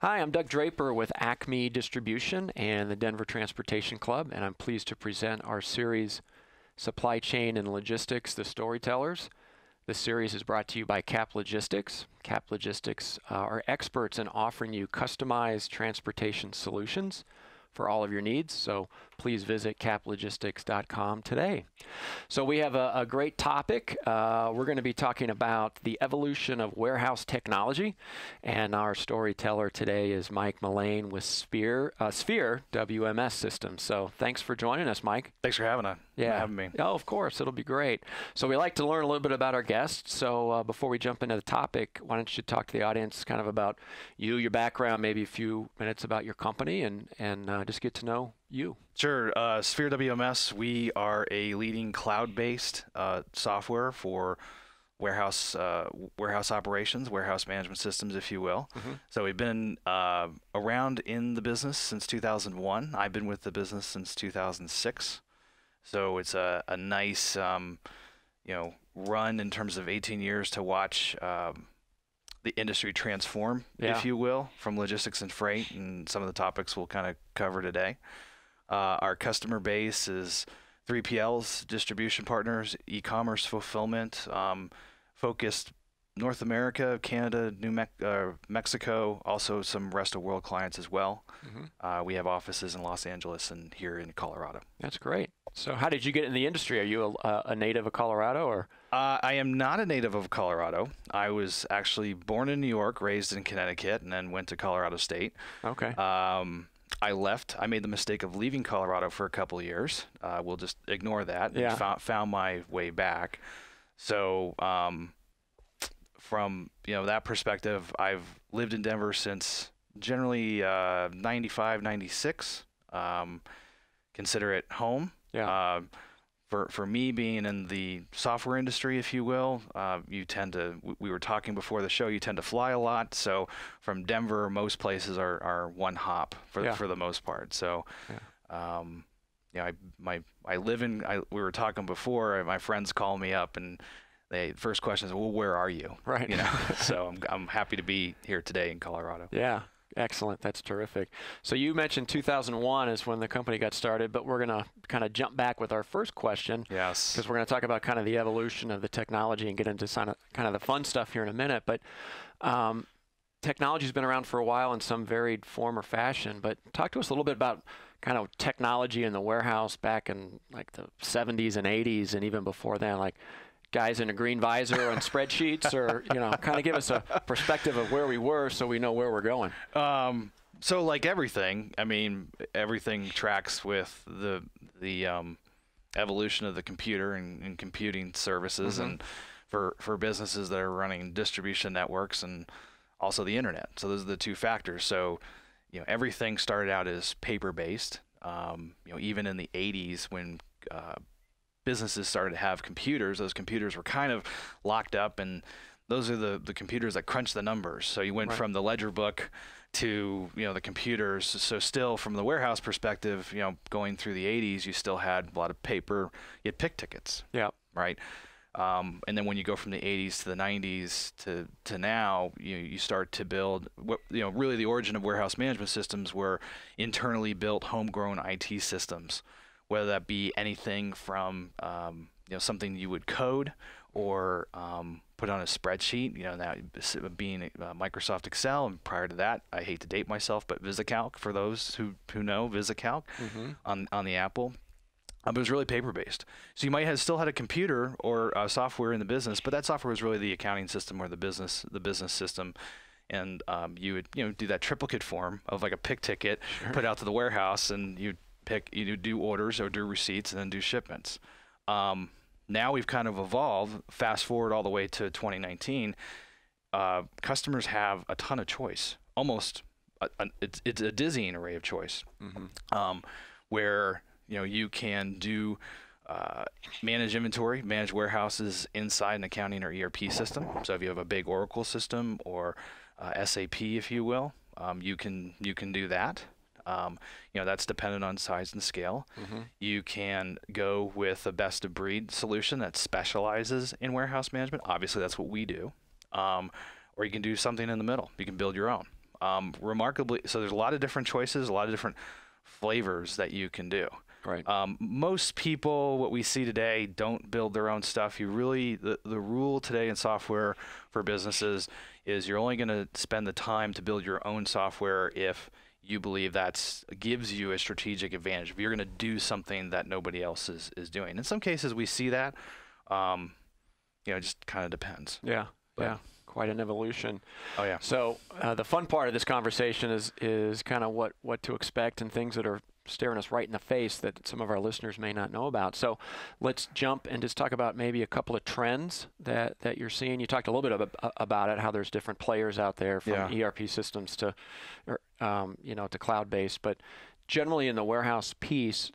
Hi, I'm Doug Draper with Acme Distribution and the Denver Transportation Club, and I'm pleased to present our series, Supply Chain and Logistics, the Storytellers. This series is brought to you by Cap Logistics. Cap Logistics are experts in offering you customized transportation solutions for all of your needs, so please visit caplogistics.com today. So we have a great topic. We're going to be talking about the evolution of warehouse technology, and our storyteller today is Mike Mullane with Spear WMS Systems. So thanks for joining us, Mike. Thanks for having me. Oh, of course. It'll be great. So we like to learn a little bit about our guests. So before we jump into the topic, why don't you talk to the audience kind of about you, your background, maybe a few minutes about your company, and just get to know you. Sure. Sphere WMS, we are a leading cloud-based software for warehouse operations, warehouse management systems, if you will. So we've been around in the business since 2001. I've been with the business since 2006. So it's a nice run in terms of 18 years to watch the industry transform, if you will, from logistics and freight, and some of the topics we'll kind of cover today. Our customer base is 3PLs, distribution partners, e-commerce fulfillment, focused North America, Canada, Mexico, also some rest of world clients as well. We have offices in Los Angeles and here in Colorado. That's great. So how did you get in the industry? Are you a native of Colorado, or? I am not a native of Colorado. I was actually born in New York, raised in Connecticut, and then went to Colorado State. Okay. I left. I made the mistake of leaving Colorado for a couple of years. We'll just ignore that. Yeah. And found my way back. So from that perspective, I've lived in Denver since generally 95, 96. Consider it home. Yeah. For me, being in the software industry, if you will, you tend to, we were talking before the show, you tend to fly a lot. So from Denver, most places are one hop for the most part. So, I live in, we were talking before, my friends call me up and first question is, well, where are you? Right. So I'm happy to be here today in Colorado. Yeah. Excellent. That's terrific. So you mentioned 2001 is when the company got started, but we're going to kind of jump back with our first question. Yes. Because we're going to talk about kind of the evolution of the technology and get into kind of the fun stuff here in a minute. But technology's been around for a while in some varied form or fashion. But talk to us a little bit about kind of technology in the warehouse back in like the 70s and 80s and even before then, like guys in a green visor on spreadsheets, or kind of give us a perspective of where we were so we know where we're going. So like everything, I mean, everything tracks with the evolution of the computer and computing services, and for businesses that are running distribution networks and also the internet. So those are the two factors. So everything started out as paper based. Even in the 80s when businesses started to have computers, those computers were kind of locked up, and those are the computers that crunch the numbers. So you went from the ledger book to the computers. So still from the warehouse perspective, going through the 80s, you still had a lot of paper. You had pick tickets. Yeah. Right. And then when you go from the 80s to the 90s to now, you start to build really the origin of warehouse management systems were internally built homegrown IT systems, whether that be anything from something you would code or put on a spreadsheet, that being Microsoft Excel, and prior to that, I hate to date myself, but VisiCalc, for those who know VisiCalc on the Apple. But it was really paper-based. So you might have still had a computer or software in the business, but that software was really the accounting system or the business system. And you would do that triplicate form of like a pick ticket, put out to the warehouse, and you do orders or do receipts and then do shipments. Now we've kind of evolved, fast forward all the way to 2019, customers have a ton of choice, almost, it's a dizzying array of choice, where you can do manage inventory, manage warehouses inside an accounting or ERP system. So if you have a big Oracle system or SAP, if you will, you can do that. That's dependent on size and scale. You can go with a best of breed solution that specializes in warehouse management. Obviously, that's what we do. Or you can do something in the middle. You can build your own. Remarkably, so there's a lot of different choices, a lot of different flavors that you can do. Right. Most people, what we see today, don't build their own stuff. You really, the rule today in software for businesses is you're only going to spend the time to build your own software if you believe that gives you a strategic advantage. If you're going to do something that nobody else is doing. In some cases, we see that. It just kind of depends. Yeah. Yeah. Quite an evolution. Oh yeah. So the fun part of this conversation is kind of what to expect and things that are staring us right in the face that some of our listeners may not know about. So let's jump and just talk about maybe a couple of trends that you're seeing. You talked a little bit about it, how there's different players out there from ERP systems to, to cloud-based, but generally in the warehouse piece,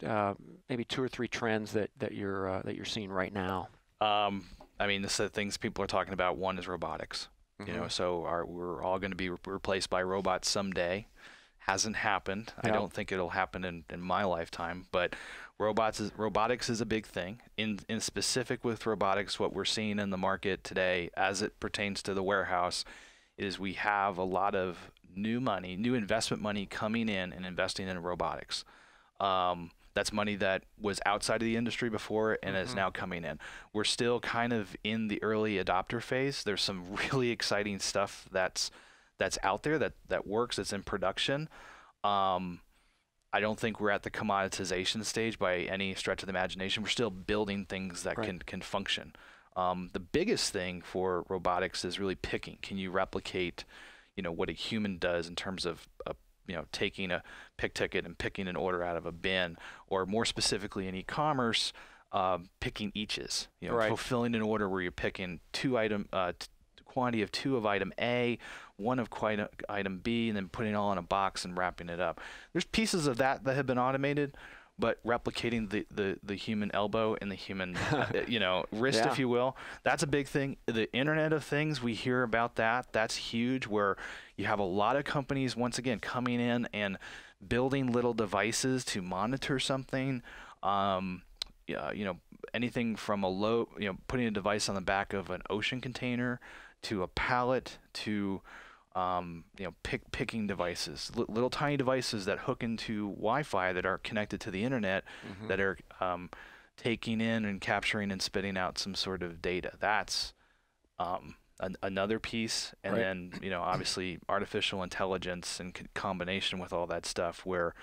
maybe 2 or 3 trends that you're seeing right now. I mean, the things people are talking about. One is robotics. Mm-hmm. So we're all going to be replaced by robots someday. Hasn't happened. Yep. I don't think it'll happen in my lifetime. But robotics is a big thing. In specific with robotics, what we're seeing in the market today, as it pertains to the warehouse, is we have a lot of new investment money coming in and investing in robotics. That's money that was outside of the industry before and is now coming in. We're still kind of in the early adopter phase. There's some really exciting stuff that's out there that works, that's in production. I don't think we're at the commoditization stage by any stretch of the imagination. We're still building things that can function. The biggest thing for robotics is really picking. Can you replicate, what a human does in terms of taking a pick ticket and picking an order out of a bin, or more specifically in e-commerce, picking eaches. Fulfilling an order where you're picking quantity of 2 of item A, 1 of item B, and then putting it all in a box and wrapping it up. There's pieces of that have been automated, but replicating the human elbow and the human wrist, if you will, that's a big thing. The Internet of Things, we hear about that. That's huge, where you have a lot of companies once again coming in and building little devices to monitor something. Anything from putting a device on the back of an ocean container to a pallet to picking devices, little tiny devices that hook into Wi-Fi that are connected to the internet, that are taking in and capturing and spitting out some sort of data. That's another piece. And then, obviously artificial intelligence in combination with all that stuff, where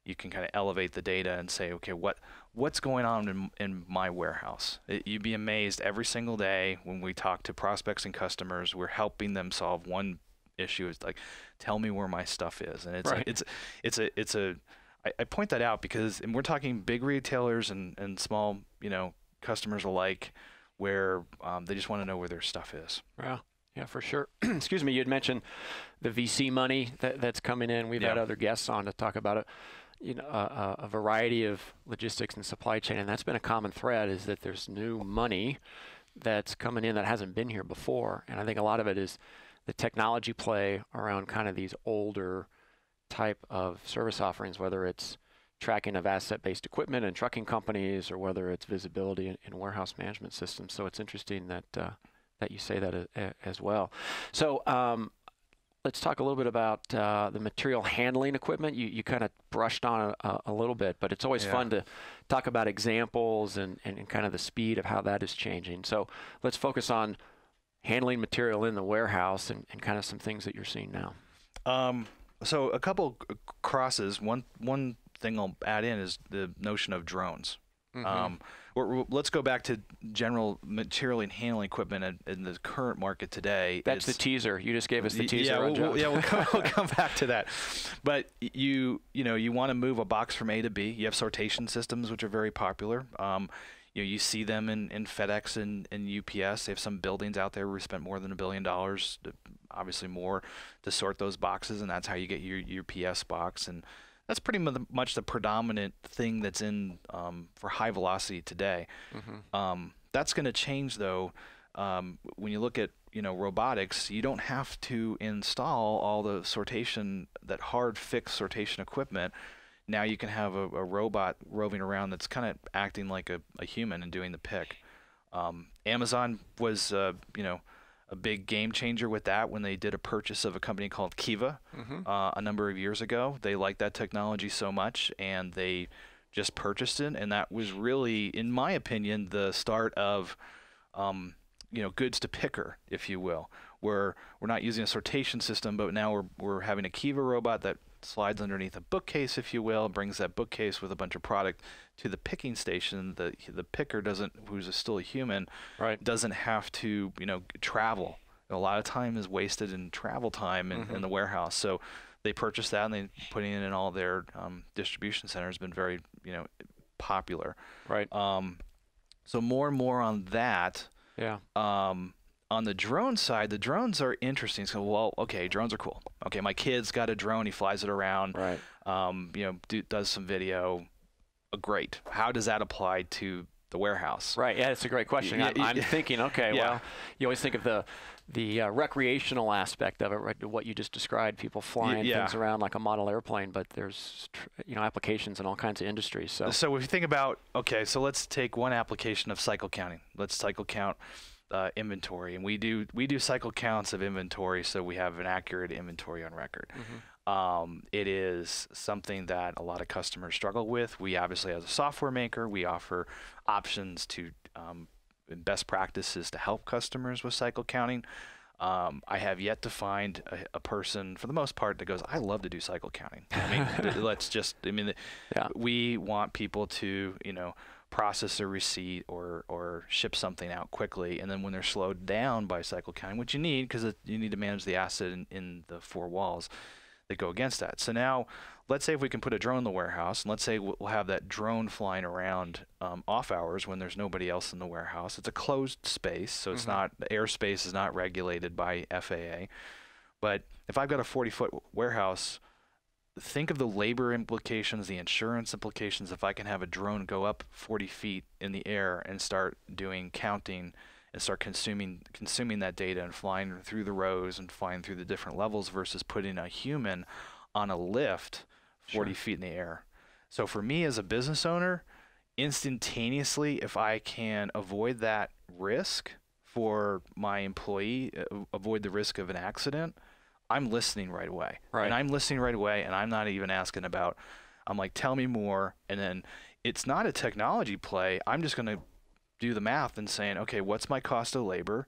you can kind of elevate the data and say, okay, what's going on in my warehouse? You'd be amazed every single day when we talk to prospects and customers. We're helping them solve one issue. It's like, tell me where my stuff is. And I point that out because, and we're talking big retailers and small, customers alike, where they just want to know where their stuff is. Yeah, for sure. Excuse me, you had mentioned the VC money that's coming in. We've had other guests on to talk about it. A variety of logistics and supply chain, and that's been a common thread, is that there's new money that's coming in that hasn't been here before. And I think a lot of it is the technology play around kind of these older type of service offerings, whether it's tracking of asset-based equipment and trucking companies, or whether it's visibility in warehouse management systems. So it's interesting that you say that as well. So let's talk a little bit about the material handling equipment. You kind of brushed on a little bit, but it's always fun to talk about examples and kind of the speed of how that is changing. So let's focus on handling material in the warehouse and kind of some things that you're seeing now. So a couple crosses. One thing I'll add in is the notion of drones. Let's go back to general material and handling equipment in the current market today. That's the teaser. You just gave us the teaser. We'll come back to that. But you want to move a box from A to B. You have sortation systems, which are very popular. You see them in FedEx and UPS. They have some buildings out there where we spent more than $1 billion, obviously more, to sort those boxes, and that's how you get your UPS box. And that's pretty much the predominant thing that's in for high velocity today. That's going to change, though. When you look at robotics, you don't have to install all the sortation, that hard fixed sortation equipment. Now you can have a robot roving around that's kind of acting like a human and doing the pick. Amazon was a big game changer with that when they did a purchase of a company called Kiva a number of years ago. They liked that technology so much, and they just purchased it, and that was really, in my opinion, the start of goods to picker, if you will. We're not using a sortation system, but now we're having a Kiva robot that slides underneath a bookcase, if you will, brings that bookcase with a bunch of product to the picking station. The picker doesn't, who's still a human, doesn't have to travel. A lot of time is wasted in travel time in the warehouse. So they purchased that, and they putting it in all their distribution centers. Has been very popular. Right. So more and more on that. Yeah. On the drone side, the drones are interesting. So, well, okay, drones are cool. Okay, my kid's got a drone. He flies it around. Right. Does some video. Great. How does that apply to the warehouse? Right. Yeah, it's a great question. I'm thinking. Okay. Yeah. Well, you always think of the recreational aspect of it, right? What you just described, people flying things around like a model airplane, but there's applications in all kinds of industries. So if you think about, okay, so let's take one application of cycle counting. Let's cycle count inventory, and we do cycle counts of inventory, so we have an accurate inventory on record. It is something that a lot of customers struggle with. We obviously, as a software maker, we offer options to best practices to help customers with cycle counting. I have yet to find a person, for the most part, that goes, I love to do cycle counting. I mean, we want people to, process a receipt or ship something out quickly, and then when they're slowed down by cycle counting, which you need because you need to manage the asset in the four walls that go against that. So now, let's say if we can put a drone in the warehouse, and let's say we'll have that drone flying around off hours when there's nobody else in the warehouse. It's a closed space, so it's not, the airspace is not regulated by FAA. But if I've got a 40-foot warehouse, think of the labor implications, the insurance implications if I can have a drone go up 40 feet in the air and start doing counting and start consuming that data and flying through the rows and flying through the different levels versus putting a human on a lift 40 feet in the air. So for me as a business owner, instantaneously, if I can avoid that risk for my employee, avoid the risk of an accident, I'm listening right away. And I'm listening right away, and I'm not even asking about, I'm like, tell me more. And then it's not a technology play. I'm just going to do the math and saying, okay, what's my cost of labor?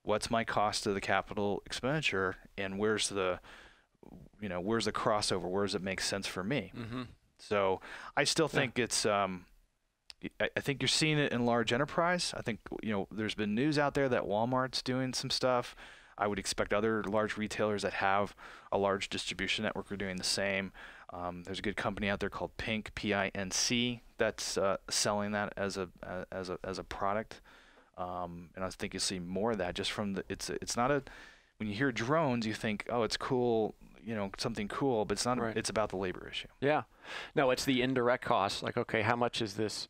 What's my cost of the capital expenditure? And where's the crossover? Where does it make sense for me? So I still think it's, I think you're seeing it in large enterprise. I think, there's been news out there that Walmart's doing some stuff. I would expect other large retailers that have a large distribution network are doing the same. There's a good company out there called Pink, P-I-N-C, that's selling that as a product. And I think you'll see more of that just from the, it's not a, when you hear drones, you think, oh, it's cool, something cool, but it's not, it's about the labor issue. Yeah. No, it's the indirect costs. Like, okay, how much is this?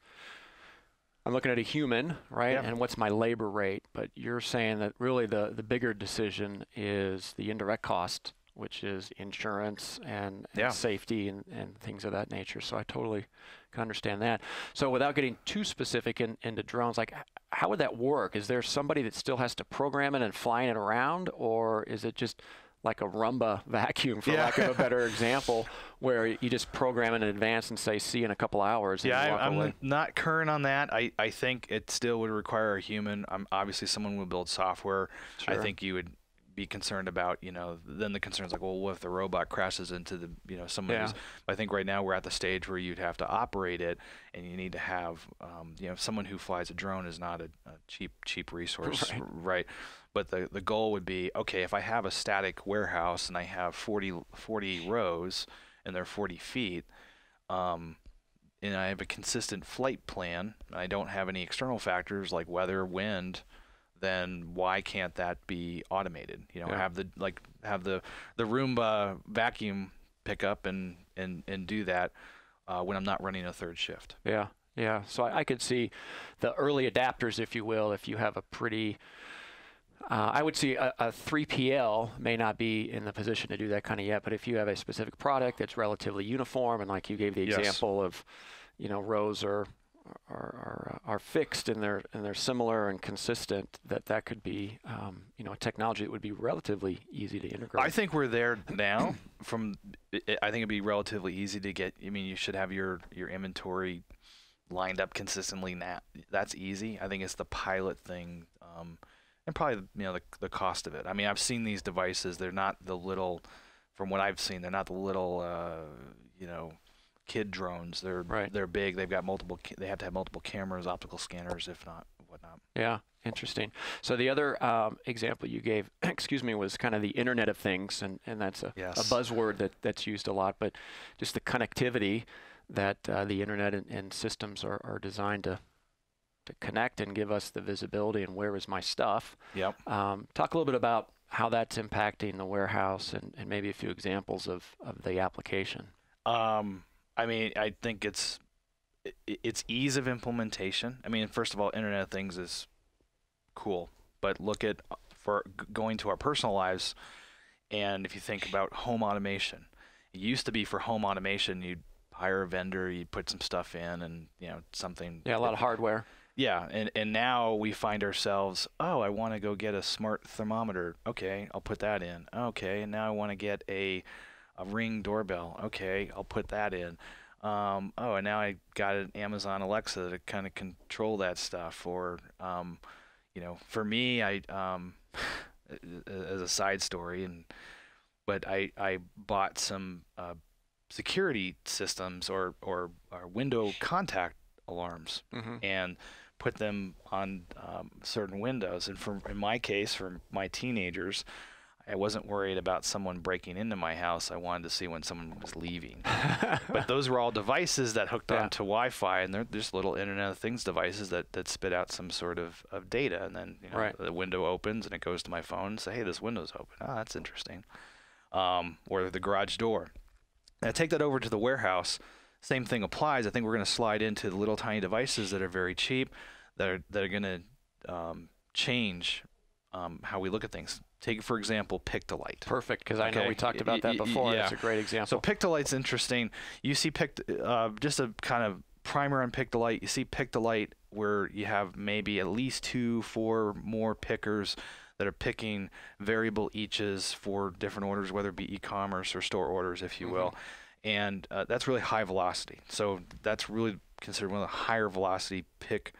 I'm looking at a human, right? And what's my labor rate? But you're saying that really the bigger decision is the indirect cost, which is insurance and safety and things of that nature. So I totally can understand that. So without getting too specific into drones, like how would that work? Is there somebody that still has to program it and flying it around, or is it just like a Roomba vacuum, for lack of a better example, where you just program it in advance and say, see you in a couple hours? And I'm not current on that. I think it still would require a human. Obviously, someone would build software. I think you would be concerned about, then the concern's like, well, what if the robot crashes into the, someone who's, I think right now we're at the stage where you'd have to operate it, and you need to have, someone who flies a drone is not a cheap resource, right? But the goal would be, okay, if I have a static warehouse and I have 40 rows and they're 40 feet, and I have a consistent flight plan, and I don't have any external factors like weather, wind, then why can't that be automated? Have the Roomba vacuum pick up and do that when I'm not running a third shift. Yeah. So I could see the early adapters, if you will, if you have a pretty I would see a 3PL may not be in the position to do that kind of yet, but if you have a specific product that's relatively uniform, and like you gave the example of, rows are are fixed and they're similar and consistent, that could be a technology that would be relatively easy to integrate. I think we're there now. I think it'd be relatively easy to get. I mean, you should have your inventory lined up consistently. Now that's easy. I think it's the pilot thing, and probably the cost of it. I mean, I've seen these devices. They're not the little. From what I've seen, they're not the little kid drones. They're big. They've got multiple. They have to have multiple cameras, optical scanners, if not whatnot. Yeah, interesting. So the other example you gave, excuse me, was kind of the Internet of Things, and that's a buzzword that's used a lot. But just the connectivity that the Internet and systems are designed to connect and give us the visibility and where is my stuff. Yep. Talk a little bit about how that's impacting the warehouse and maybe a few examples of the application. I mean, I think it's ease of implementation. I mean, first of all, Internet of Things is cool, but look at for going to our personal lives, and if you think about home automation, it used to be for home automation, you'd hire a vendor, you'd put some stuff in, and something. Yeah, a lot of hardware. Yeah, and now we find ourselves, I want to go get a smart thermometer. Okay, I'll put that in. Okay, and now I want to get a Ring doorbell. Okay, I'll put that in. And now I got an Amazon Alexa to kind of control that stuff. Or, for me, I as a side story, but I bought some security systems or window contact alarms and put them on certain windows. And in my case, for my teenagers, I wasn't worried about someone breaking into my house. I wanted to see when someone was leaving. But those were all devices that hooked onto Wi-Fi, and they're just little Internet of Things devices that spit out some sort of data. And then the window opens and it goes to my phone and say, hey, this window's open. Oh, that's interesting. Or the garage door. And I take that over to the warehouse. Same thing applies. I think we're going to slide into the little tiny devices that are very cheap, that are going to change how we look at things. Take, for example, Pick-to-Light. Perfect, because I know we talked about that before. Yeah. It's a great example. So Pick-to-Light's interesting. You see just a kind of primer on Pick-to-Light. You see Pick-to-Light where you have maybe at least 2-4 more pickers that are picking variable eaches for different orders, whether it be e-commerce or store orders, if you will. And that's really high velocity. So that's really considered one of the higher velocity pick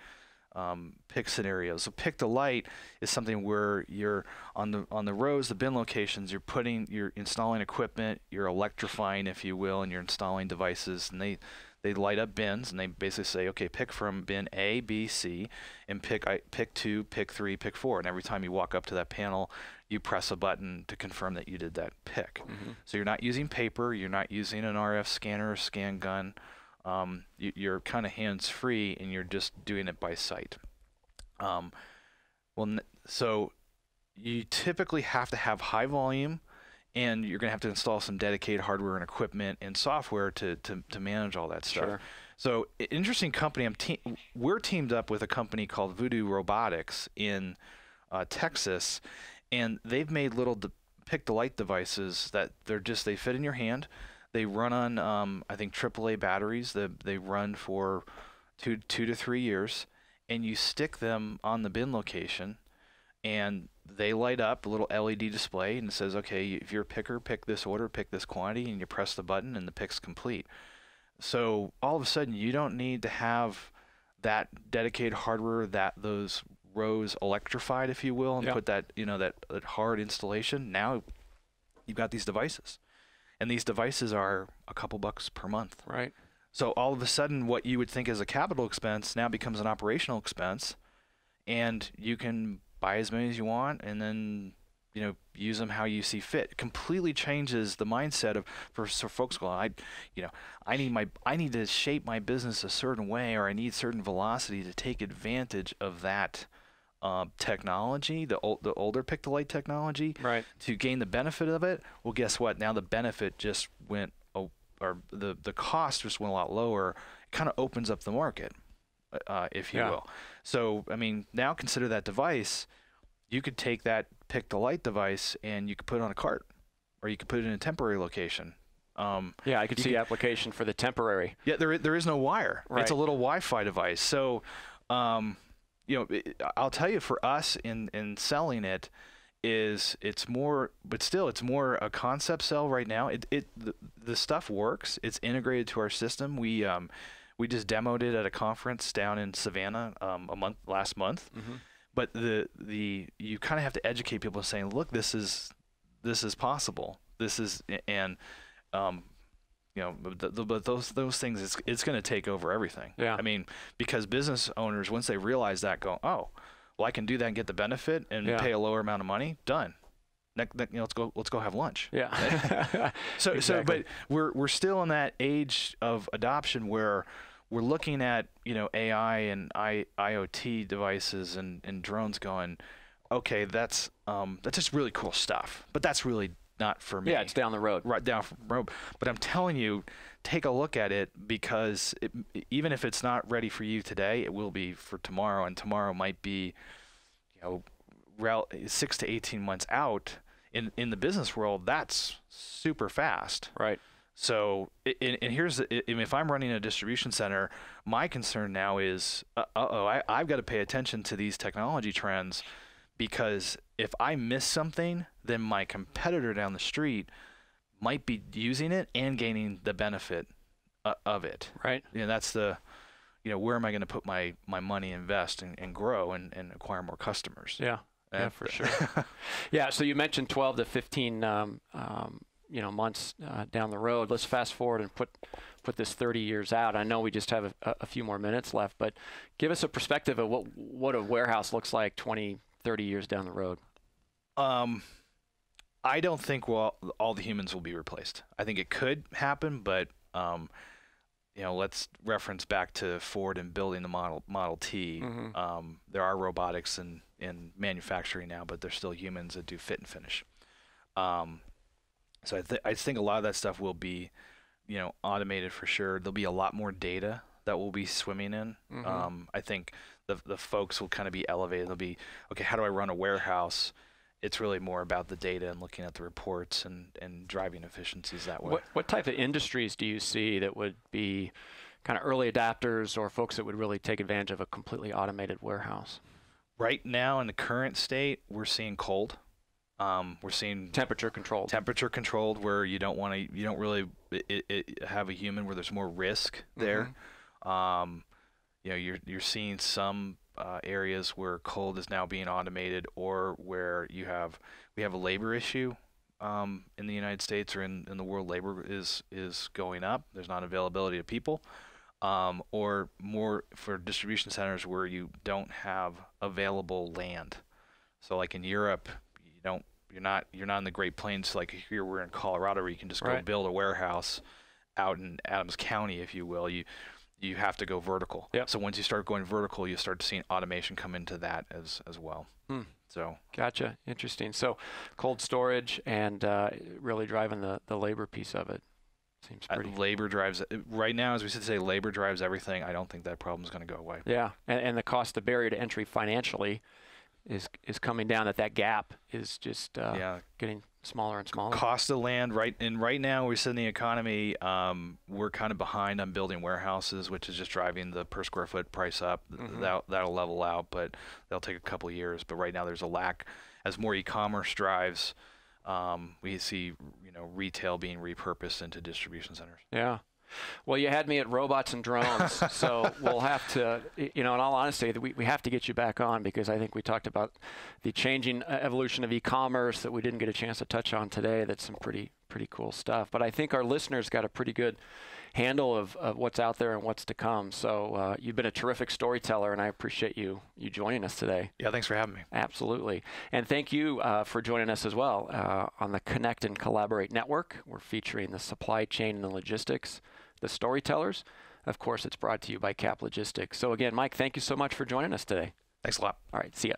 scenarios. So Pick-to-Light is something where you're on the rows, the bin locations, you're installing equipment, you're electrifying, if you will, and you're installing devices, and they light up bins, and they basically say, okay, pick from bin A, B, C, and pick 2, pick 3, pick 4. And every time you walk up to that panel, you press a button to confirm that you did that pick. So you're not using paper, you're not using an RF scanner or scan gun. You're kind of hands-free, and you're just doing it by sight. So you typically have to have high volume, and you're going to have to install some dedicated hardware and equipment and software to manage all that stuff. Sure. So, interesting company. We're teamed up with a company called Voodoo Robotics in Texas, and they've made little Pick-to-Light devices that they fit in your hand. They run on, I think, AAA batteries. They run for 2 to 3 years, and you stick them on the bin location, and they light up a little LED display, and it says, okay, if you're a picker, pick this order, pick this quantity, and you press the button, and the pick's complete. So all of a sudden, you don't need to have that dedicated hardware, those rows electrified, if you will, and put that that hard installation. Now you've got these devices. And these devices are a couple bucks per month. Right. So all of a sudden, what you would think is a capital expense now becomes an operational expense, and you can buy as many as you want, and then use them how you see fit. It completely changes the mindset for folks going, I need to shape my business a certain way, or I need certain velocity to take advantage of that technology, the older Pick-to-Light technology, right, to gain the benefit of it. Well, guess what? Now the benefit just went, or the cost just went a lot lower. It kind of opens up the market, if you will. So, I mean, now consider that device. You could take that Pick-to-Light device and you could put it on a cart, or you could put it in a temporary location. Yeah, I could see application for the temporary. Yeah, there is no wire. Right. It's a little Wi-Fi device. So, I'll tell you, for us in selling it, it's more a concept sell right now. The stuff works. It's integrated to our system. We just demoed it at a conference down in Savannah last month. Mm-hmm. But you kind of have to educate people saying, look, this is possible. This is, and but those things, it's going to take over everything. Yeah. I mean, because business owners, once they realize that, go, oh, well, I can do that and get the benefit and pay a lower amount of money. Done. Let's go have lunch. Yeah. So Exactly. but we're still in that age of adoption where we're looking at AI and IoT devices and drones, going, okay, that's just really cool stuff, but that's really not for me. Yeah, it's down the road. Right down the road. But I'm telling you, take a look at it, because even if it's not ready for you today, it will be for tomorrow, and tomorrow might be 6 to 18 months out. In the business world, that's super fast. Right. So, and here's if I'm running a distribution center, my concern now is, I've got to pay attention to these technology trends, because if I miss something, then my competitor down the street might be using it and gaining the benefit of it. Right. That's where am I going to put my money, invest, and grow and acquire more customers? Yeah. Yeah, for sure. Yeah. So you mentioned 12 to 15 months down the road. Let's fast forward and put this 30 years out. I know we just have a few more minutes left, but give us a perspective of what a warehouse looks like 20, 30 years down the road. I don't think all the humans will be replaced. I think it could happen, but let's reference back to Ford and building the Model T. Mm-hmm. There are robotics in manufacturing now, but there's still humans that do fit and finish. So I think a lot of that stuff will be, automated for sure. There'll be a lot more data that we'll be swimming in. Mm-hmm. I think the folks will kind of be elevated. They'll be, okay, how do I run a warehouse? It's really more about the data and looking at the reports and driving efficiencies that way. What type of industries do you see that would be kind of early adapters, or folks that would really take advantage of a completely automated warehouse? Right now, in the current state, we're seeing cold. We're seeing temperature controlled, where you don't really have a human, where there's more risk there. Mm-hmm. You're seeing some areas where cold is now being automated, or where we have a labor issue in the United States or in the world. Labor is going up. There's not availability of people, or more for distribution centers where you don't have available land. So like in Europe, you're not in the Great Plains like here we're in Colorado, where you can just go build a warehouse out in Adams County, if you will. You have to go vertical. Yep. So once you start going vertical, you start seeing automation come into that as well. So gotcha. Interesting. So cold storage and really driving the labor piece of it seems pretty. Labor drives right now, as we said today. Labor drives everything. I don't think that problem is going to go away. Yeah, and the cost, the barrier to entry financially is coming down. That gap is just getting smaller and smaller. Cost of land, right now we said in the economy, we're kind of behind on building warehouses, which is just driving the per square foot price up. Mm-hmm. That'll level out, but that'll take a couple of years. But right now there's a lack. As more e-commerce drives, we see retail being repurposed into distribution centers. Yeah. Well, you had me at robots and drones, so we'll have to, in all honesty, we have to get you back on, because I think we talked about the changing evolution of e-commerce that we didn't get a chance to touch on today. That's some pretty cool stuff. But I think our listeners got a pretty good handle of what's out there and what's to come. So you've been a terrific storyteller, and I appreciate you joining us today. Yeah, thanks for having me. Absolutely. And thank you for joining us as well on the Connect and Collaborate Network. We're featuring the supply chain and the logistics, the Storytellers. Of course, it's brought to you by Cap Logistics. So again, Mike, thank you so much for joining us today. Thanks a lot. All right, see ya.